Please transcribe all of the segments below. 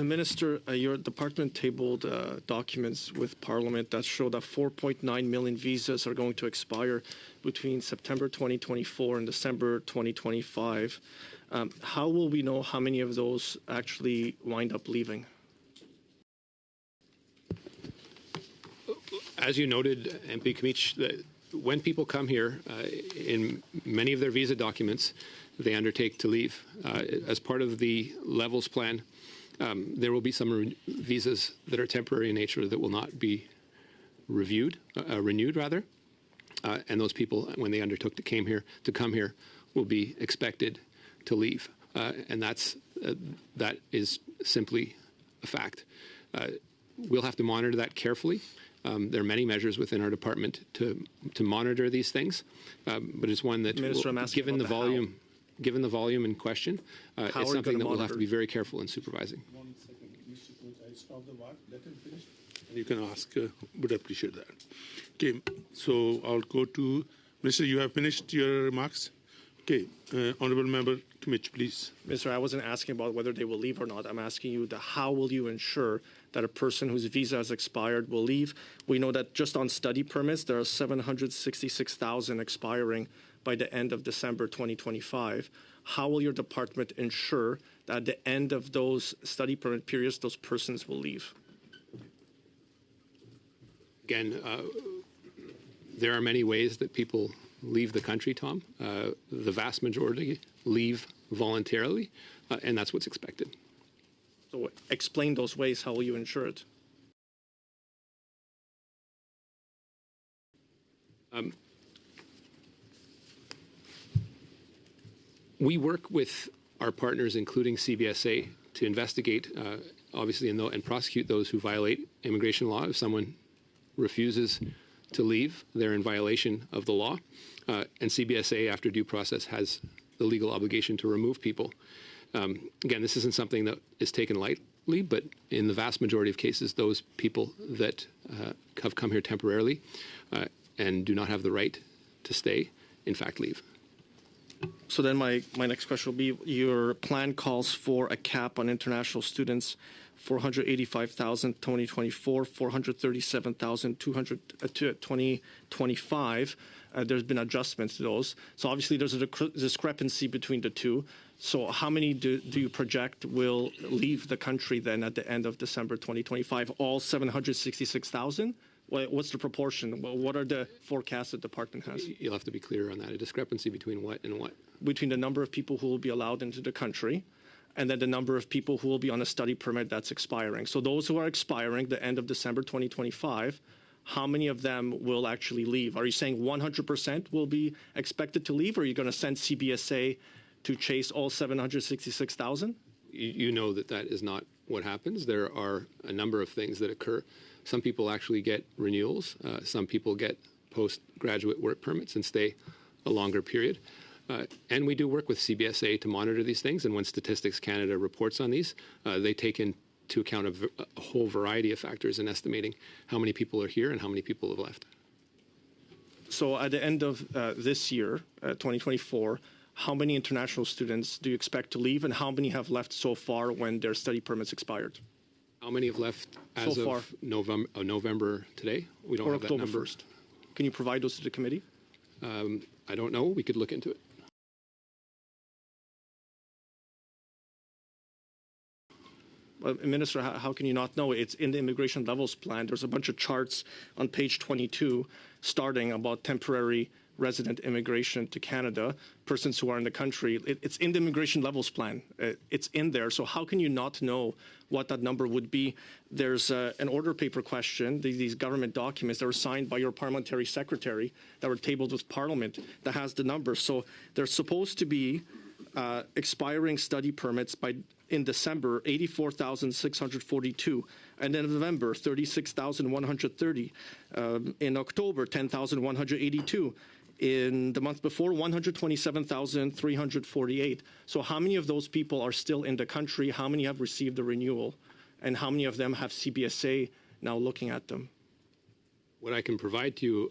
Minister, your department tabled documents with Parliament that show that 4.9 million visas are going to expire between September 2024 and December 2025. How will we know how many of those actually wind up leaving? As you noted, MP Kamich, when people come here, in many of their visa documents, they undertake to leave. As part of the levels plan, there will be some visas that are temporary in nature that will not be renewed, and those people, when they undertook to come here, will be expected to leave, and that is simply a fact. We'll have to monitor that carefully. There are many measures within our department to monitor these things, but it's one that, given the volume in question, it's something that we'll have to be very careful in supervising. 1 second, Mr. Coach, I stop the work. Let him finish, and you can ask. Would appreciate that. Okay, so I'll go to Minister. You have finished your remarks. Okay, Honourable Member Kamich, please. Mr. I wasn't asking about whether they will leave or not. I'm asking you how will you ensure that a person whose visa has expired will leave? We know that just on study permits, there are 766,000 expiring by the end of December 2025. How will your department ensure that at the end of those study permit periods, those persons will leave? Again, there are many ways that people leave the country, Tom. The vast majority leave voluntarily, and that's what's expected. So explain those ways. How will you ensure it? We work with our partners, including CBSA, to investigate, obviously, and prosecute those who violate immigration law. If someone refuses to leave, they're in violation of the law. And CBSA, after due process, has the legal obligation to remove people. Again, this isn't something that is taken lightly, but in the vast majority of cases, those people that have come here temporarily and do not have the right to stay, in fact, leave. So then my next question will be, your plan calls for a cap on international students, 485,000 2024, 437,000 2025. There's been adjustments to those. So obviously there's a discrepancy between the two. So how many do you project will leave the country then at the end of December 2025? All 766,000? What's the proportion? What are the forecasts the department has? You'll have to be clear on that. A discrepancy between what and what? Between the number of people who will be allowed into the country and then the number of people who will be on a study permit that's expiring. So those who are expiring the end of December 2025, how many of them will actually leave? Are you saying 100% will be expected to leave, or are you going to send CBSA to chase all 766,000? You know that is not what happens. There are a number of things that occur. Some people actually get renewals. Some people get postgraduate work permits and stay a longer period. And we do work with CBSA to monitor these things. And when Statistics Canada reports on these, they take into account a whole variety of factors in estimating how many people are here and how many people have left. So at the end of this year, 2024, how many international students do you expect to leave, and how many have left so far when their study permits expired? How many have left as so far? Of November today? We don't have October that number. 1st. Can you provide those to the committee? I don't know. We could look into it. Minister, how can you not know? It's in the immigration levels plan. There's a bunch of charts on page 22 starting about temporary resident immigration to Canada, persons who are in the country. It's in the immigration levels plan. It's in there. So how can you not know what that number would be? There's an order paper question, these government documents that were signed by your parliamentary secretary that were tabled with Parliament that has the numbers. So there's supposed to be expiring study permits in December, 84,642. And then in November, 36,130. In October, 10,182. In the month before, 127,348. So how many of those people are still in the country? How many have received the renewal? And how many of them have CBSA now looking at them? What I can provide to you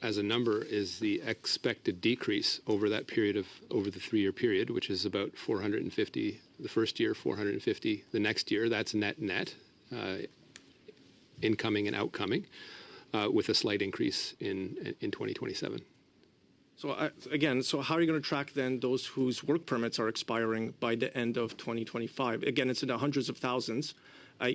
as a number is the expected decrease over that period over the 3-year period, which is about 450 the first year, 450 the next year. That's net incoming and outcoming, with a slight increase in 2027. So again, so how are you going to track then those whose work permits are expiring by the end of 2025? Again, it's in the hundreds of thousands.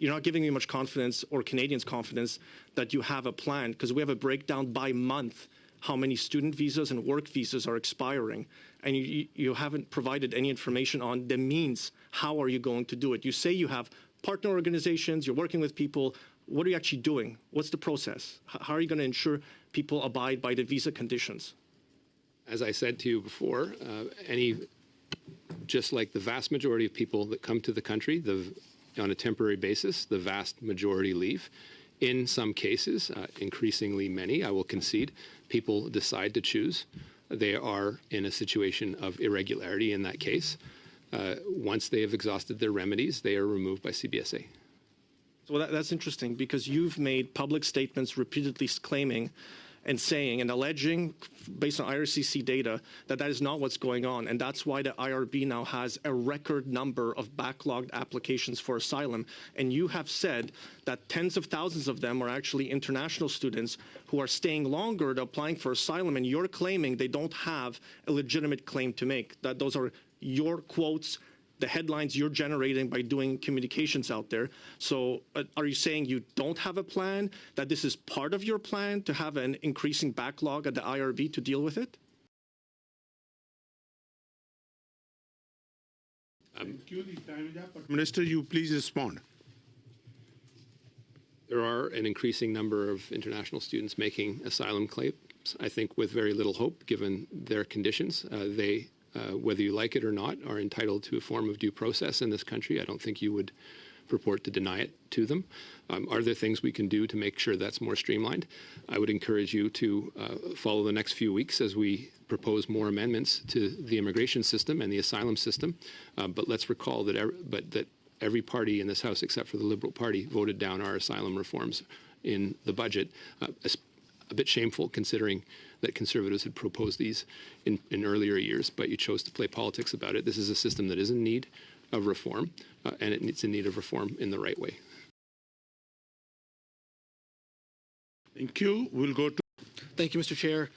You're not giving me much confidence, or Canadians confidence, that you have a plan, because we have a breakdown by month how many student visas and work visas are expiring, and you haven't provided any information on the means. How are you going to do it? You say you have partner organizations, you're working with people. What are you actually doing? What's the process? How are you going to ensure people abide by the visa conditions? As I said to you before, just like the vast majority of people that come to the country on a temporary basis, the vast majority leave. In some cases, increasingly many, I will concede, people decide to choose. They are in a situation of irregularity in that case. Once they have exhausted their remedies, they are removed by CBSA. So that's interesting, because you've made public statements repeatedly claiming and saying and alleging, based on IRCC data, that is not what's going on. And that's why the IRB now has a record number of backlogged applications for asylum. And you have said that tens of thousands of them are actually international students who are staying longer to applying for asylum. And you're claiming they don't have a legitimate claim to make. That those are your quotes, the headlines you're generating by doing communications out there. So are you saying you don't have a plan, that this is part of your plan to have an increasing backlog at the IRB to deal with it? Minister, you please respond. There are an increasing number of international students making asylum claims, I think with very little hope, given their conditions. They whether you like it or not, are entitled to a form of due process in this country. I don't think you would purport to deny it to them. Are there things we can do to make sure that's more streamlined? I would encourage you to follow the next few weeks as we propose more amendments to the immigration system and the asylum system. But let's recall that every party in this House, except for the Liberal Party, voted down our asylum reforms in the budget. A bit shameful, considering that Conservatives had proposed these in earlier years, but you chose to play politics about it. This is a system that is in need of reform, and it's in need of reform in the right way. Thank you. We'll go to... Thank you, Mr. Chair.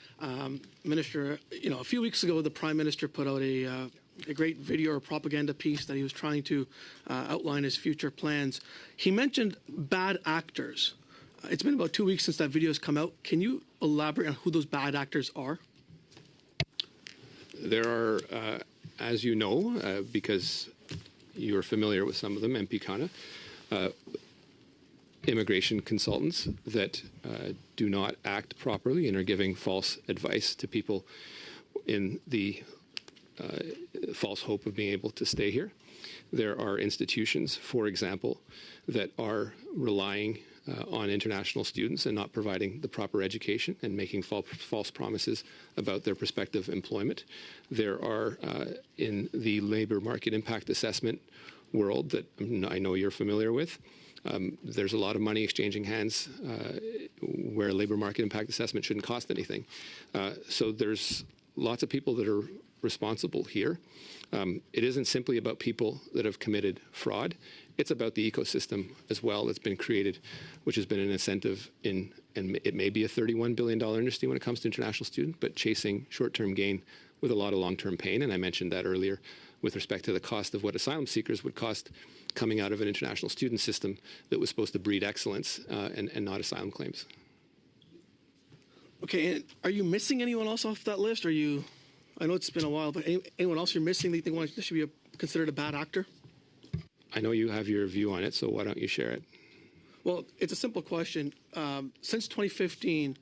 Minister, a few weeks ago, the Prime Minister put out a great video or propaganda piece that he was trying to outline his future plans. He mentioned bad actors. It's been about 2 weeks since that video has come out. Can you elaborate on who those bad actors are? There are, as you know, because you are familiar with some of them, MP Khanna, immigration consultants that do not act properly and are giving false advice to people in the false hope of being able to stay here. There are institutions, for example, that are relying on international students and not providing the proper education and making false promises about their prospective employment. There are, in the labor market impact assessment world that I know you're familiar with, there's a lot of money exchanging hands where labor market impact assessment shouldn't cost anything. So there's lots of people that are responsible here. It isn't simply about people that have committed fraud. It's about the ecosystem as well that's been created, which has been an incentive and it may be a $31 billion industry when it comes to international students, but chasing short-term gain with a lot of long-term pain. And I mentioned that earlier with respect to the cost of what asylum seekers would cost coming out of an international student system that was supposed to breed excellence and not asylum claims. Okay, and are you missing anyone else off that list? I know it's been a while, but anyone else you're missing that you think this should be considered a bad actor? I know you have your view on it, so why don't you share it? Well, it's a simple question. Since 2015,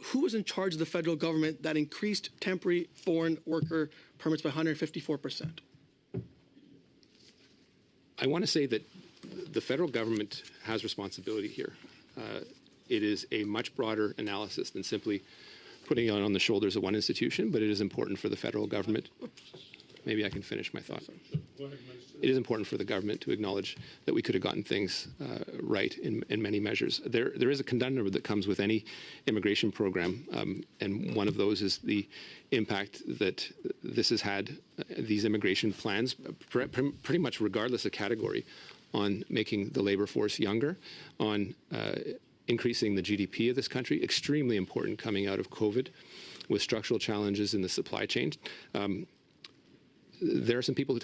who was in charge of the federal government that increased temporary foreign worker permits by 154%? I want to say that the federal government has responsibility here. It is a much broader analysis than simply putting it on the shoulders of one institution, but it is important for the federal government. maybe I can finish my thought. It is important for the government to acknowledge that we could have gotten things right in many measures. There is a conundrum that comes with any immigration program, and one of those is the impact that this has had, these immigration plans, pretty much regardless of category, on making the labor force younger, on increasing the GDP of this country, extremely important coming out of COVID, with structural challenges in the supply chain. There are some people who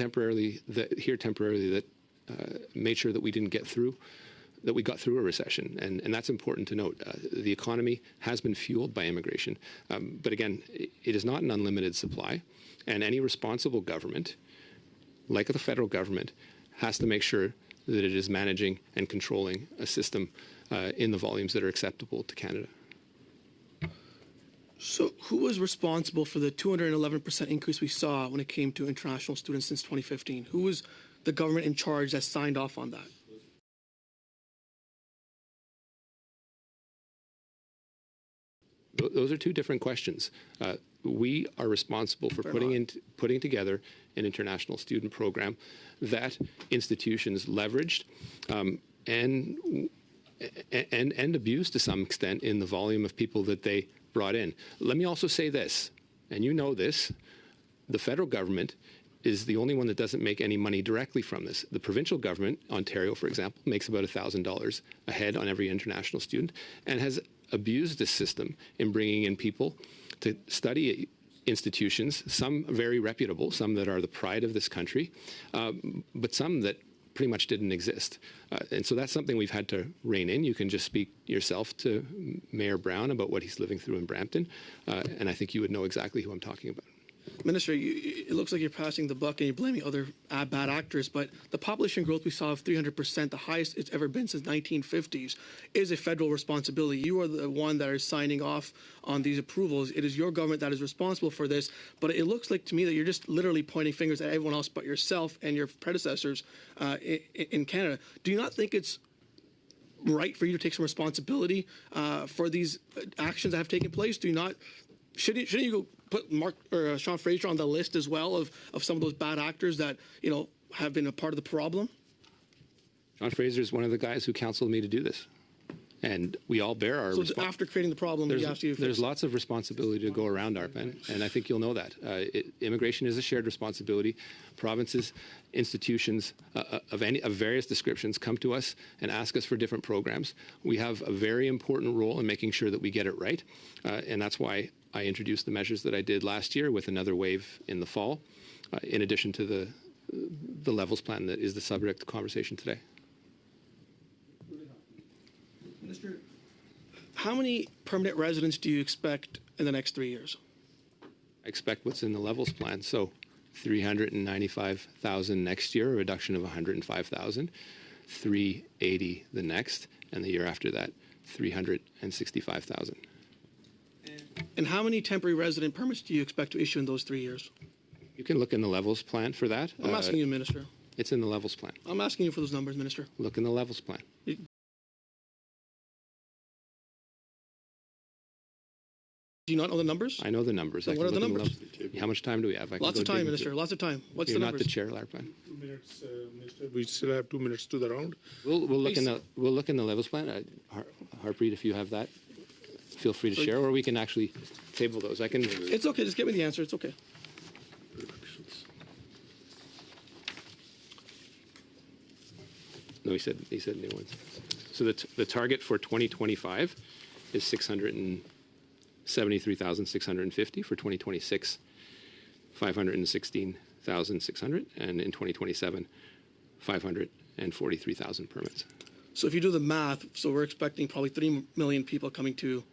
here temporarily that made sure that we didn't get through, that we got through a recession, and that's important to note. The economy has been fueled by immigration, but again, it is not an unlimited supply, and any responsible government, like the federal government, has to make sure that it is managing and controlling a system in the volumes that are acceptable to Canada. So who was responsible for the 211% increase we saw when it came to international students since 2015? Who was the government in charge that signed off on that? Those are two different questions. We are responsible for putting together an international student program that institutions leveraged and abused to some extent in the volume of people that they brought in. Let me also say this, and you know this, the federal government is the only one that doesn't make any money directly from this. The provincial government, Ontario, for example, makes about $1,000 a head on every international student and has abused this system in bringing in people to study at institutions, some very reputable, some that are the pride of this country, but some that pretty much didn't exist. And so that's something we've had to rein in. You can just speak yourself to Mayor Brown about what he's living through in Brampton, and I think you would know exactly who I'm talking about. Minister, it looks like you're passing the buck and you're blaming other bad actors, but the population growth we saw of 300%, the highest it's ever been since 1950s, is a federal responsibility. You are the one that is signing off on these approvals. It is your government that is responsible for this, but it looks like to me that you're just literally pointing fingers at everyone else but yourself and your predecessors in Canada. Do you not think it's right for you to take some responsibility for these actions that have taken place? Do you not? Shouldn't you go put Mark or Sean Fraser on the list as well of some of those bad actors that have been a part of the problem? Sean Fraser is one of the guys who counseled me to do this, and we all bear our. So after creating the problem, there's lots of responsibility to go around, Arpan, and I think you'll know that. Immigration is a shared responsibility. Provinces, institutions of various descriptions come to us and ask us for different programs. We have a very important role in making sure that we get it right, and that's why I introduced the measures that I did last year with another wave in the fall, in addition to the levels plan that is the subject of conversation today. Minister, how many permanent residents do you expect in the next 3 years? I expect what's in the levels plan. So 395,000 next year, a reduction of 105,000, 380 the next, and the year after that, 365,000. And how many temporary resident permits do you expect to issue in those 3 years? You can look in the levels plan for that. I'm asking you, Minister. It's in the levels plan. I'm asking you for those numbers, Minister. Look in the levels plan. Do you not know the numbers? I know the numbers. What are the numbers? How much time do we have? Lots of time, Minister. Lots of time. What's the numbers? You're not the chair, Larpan. 2 minutes, Minister. We still have 2 minutes to the round. We'll look in the levels plan. Harpreet, if you have that, feel free to share, or we can actually table those. I can. It's okay. Just give me the answer. It's okay. No, he said new ones. So the target for 2025 is 673,650. For 2026, 516,600, and in 2027, 543,000 permits. So if you do the math, so we're expecting probably 3 million people coming to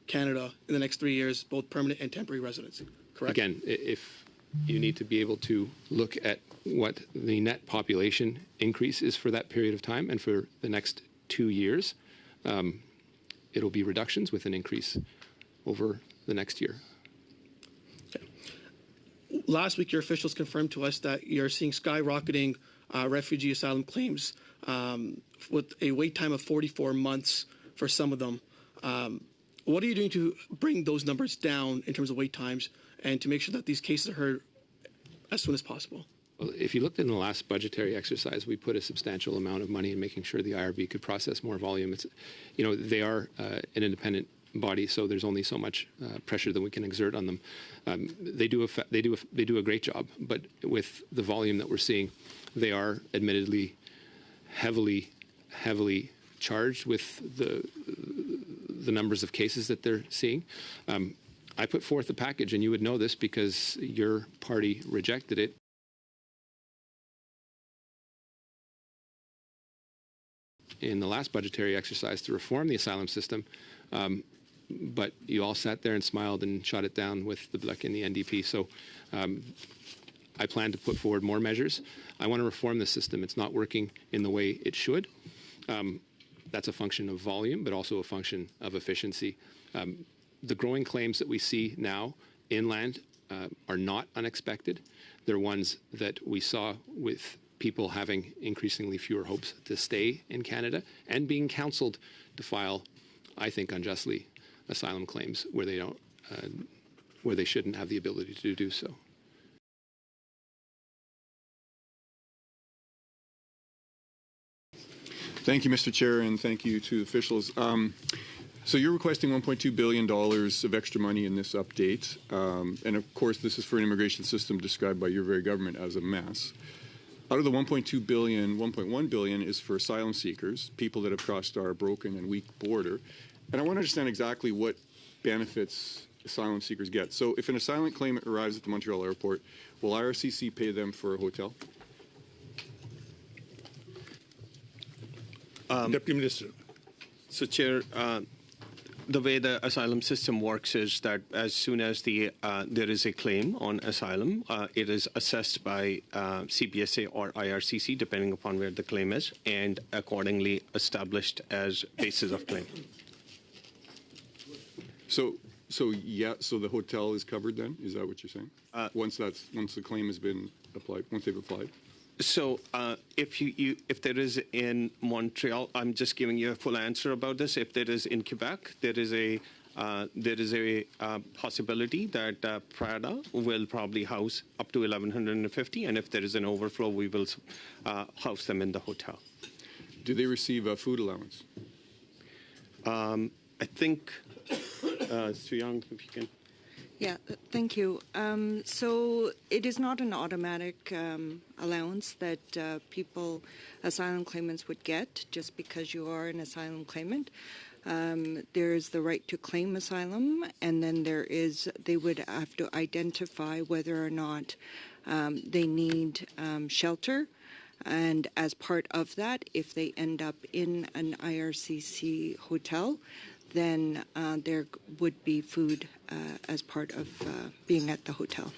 Canada in the next 3 years, both permanent and temporary residents, correct? Again, if you need to be able to look at what the net population increase is for that period of time, and for the next 2 years, it'll be reductions with an increase over the next year. Okay. Last week, your officials confirmed to us that you're seeing skyrocketing refugee asylum claims with a wait time of 44 months for some of them. What are you doing to bring those numbers down in terms of wait times and to make sure that these cases are heard as soon as possible. Well, if you looked in the last budgetary exercise, we put a substantial amount of money in making sure the IRB could process more volume. It's, they are an independent body, so there's only so much pressure that we can exert on them. They do a great job, but with the volume that we're seeing, they are admittedly heavily charged with the numbers of cases that they're seeing. I put forth a package, and you would know this because your party rejected it. In the last budgetary exercise to reform the asylum system, but you all sat there and smiled and shot it down with the BLEC and the NDP. So I plan to put forward more measures. I want to reform the system. It's not working in the way it should. That's a function of volume, but also a function of efficiency. The growing claims that we see now inland are not unexpected. They're ones that we saw with people having increasingly fewer hopes to stay in Canada and being counseled to file, I think unjustly, asylum claims where they don't, where they shouldn't have the ability to do so. Thank you, Mr. Chair, and thank you to the officials. So you're requesting $1.2 billion of extra money in this update, and of course this is for an immigration system described by your very government as a mess. Out of the $1.2 billion, $1.1 billion is for asylum seekers, people that have crossed our broken and weak border. And I want to understand exactly what benefits asylum seekers get. So if an asylum claimant arrives at the Montreal airport, will IRCC pay them for a hotel? Deputy Minister. So, Chair, the way the asylum system works is that as soon as there is a claim on asylum, it is assessed by CBSA or IRCC, depending upon where the claim is, and accordingly established as basis of claim. So the hotel is covered then? Is that what you're saying? Once the claim has been applied, once they've applied? So if there is in Montreal, I'm just giving you a full answer about this. If there is in Quebec, there is a possibility that Prada will probably house up to 1,150, and if there is an overflow, we will house them in the hotel. Do they receive a food allowance? I think Sri Young, if you can. Yeah, thank you. So it is not an automatic allowance that asylum claimants would get just because you are an asylum claimant. There is the right to claim asylum, and then they would have to identify whether or not they need shelter. And as part of that, if they end up in an IRCC hotel, then there would be food as part of being at the hotel.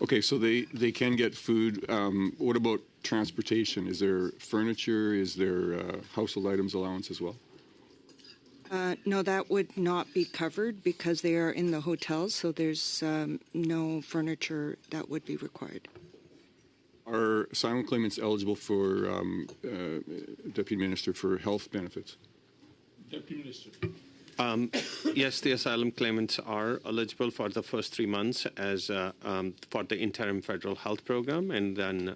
Okay, so they can get food. What about transportation? Is there furniture? Is there household items allowance as well? No, that would not be covered because they are in the hotel, so there's no furniture that would be required. Are asylum claimants eligible for, Deputy Minister, for health benefits? Deputy Minister. Yes, the asylum claimants are eligible for the first 3 months as for the interim federal health program, and then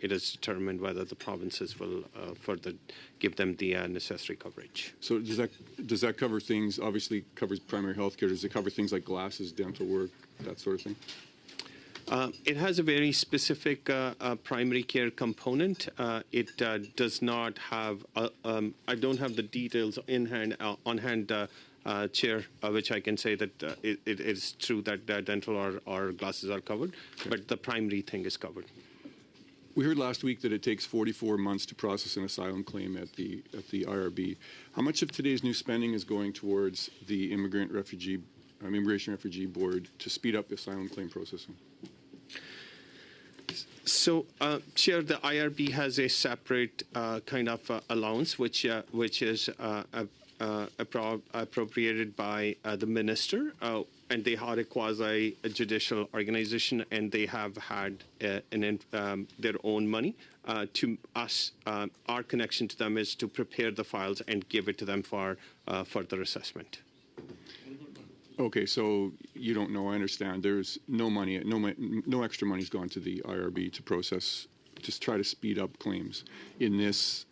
it is determined whether the provinces will further give them the necessary coverage. So does that cover things? Obviously, covers primary health care. Does it cover things like glasses, dental work, that sort of thing? It has a very specific primary care component. It does not have. I don't have the details on hand, Chair, which I can say that it is true that dental or glasses are covered, okay, but the primary thing is covered. We heard last week that it takes 44 months to process an asylum claim at the IRB. How much of today's new spending is going towards the Immigration Refugee Board to speed up the asylum claim processing? So, Chair, the IRB has a separate kind of allowance, which is appropriated by the minister, and they are a quasi-judicial organization, and they have had their own money. To us, our connection to them is to prepare the files and give it to them for further assessment. Okay, so you don't know. I understand. There's no money, no extra money's gone to the IRB to process, just try to speed up claims in this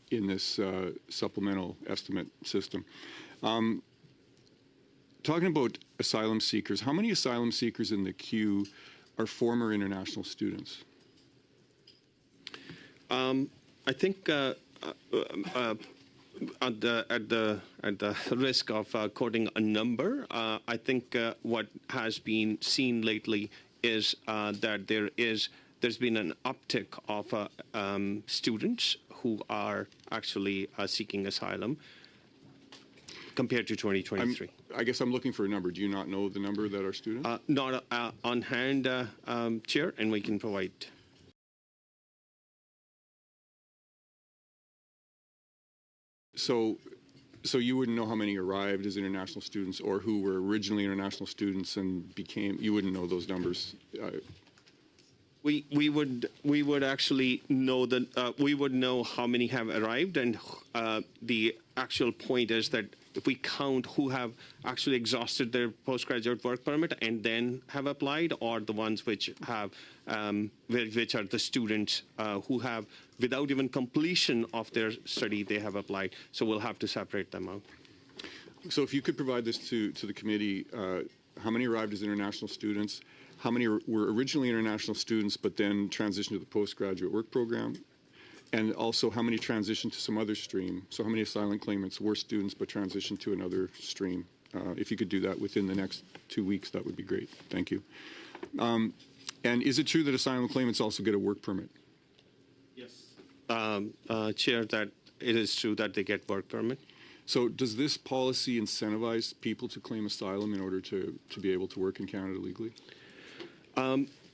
supplemental estimate system. Talking about asylum seekers, how many asylum seekers in the queue are former international students? I think at the risk of quoting a number, I think what has been seen lately is that there's been an uptick of students who are actually seeking asylum compared to 2023. I guess I'm looking for a number. Do you not know the number that are students? Not on hand, Chair, and we can provide. So you wouldn't know how many arrived as international students or who were originally international students and became, you wouldn't know those numbers? We would actually know that we would know how many have arrived, and the actual point is that if we count who have actually exhausted their postgraduate work permit and then have applied, or the ones which have which are the students who have, without even completion of their study, they have applied. So we'll have to separate them out. So if you could provide this to the committee, how many arrived as international students? How many were originally international students but then transitioned to the postgraduate work program? And also how many transitioned to some other stream? So how many asylum claimants were students but transitioned to another stream? If you could do that within the next 2 weeks, that would be great. Thank you. And is it true that asylum claimants also get a work permit? Yes. Chair, that it is true that they get work permit. So does this policy incentivize people to claim asylum in order to be able to work in Canada legally?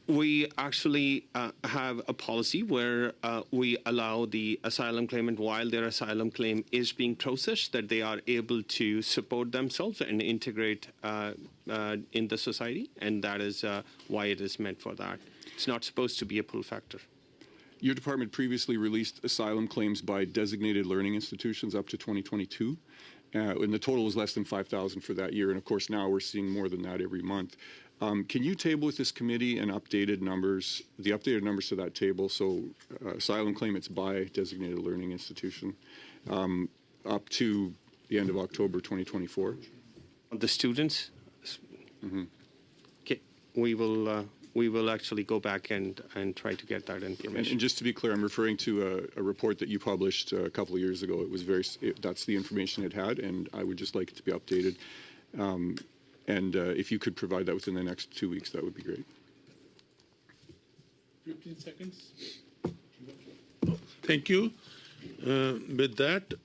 We actually have a policy where we allow the asylum claimant, while their asylum claim is being processed, that they are able to support themselves and integrate in the society, and that is why it is meant for that. It's not supposed to be a pull factor. Your department previously released asylum claims by designated learning institutions up to 2022, and the total was less than 5,000 for that year, and of course now we're seeing more than that every month. Can you table with this committee the updated numbers to that table, so asylum claimants by designated learning institution up to the end of October 2024? The students? Mm-hmm. Okay, we will actually go back and try to get that information. And just to be clear, I'm referring to a report that you published a couple of years ago. It was that's the information it had, and I would just like it to be updated. And if you could provide that within the next 2 weeks, that would be great. 15 seconds. Thank you. With that.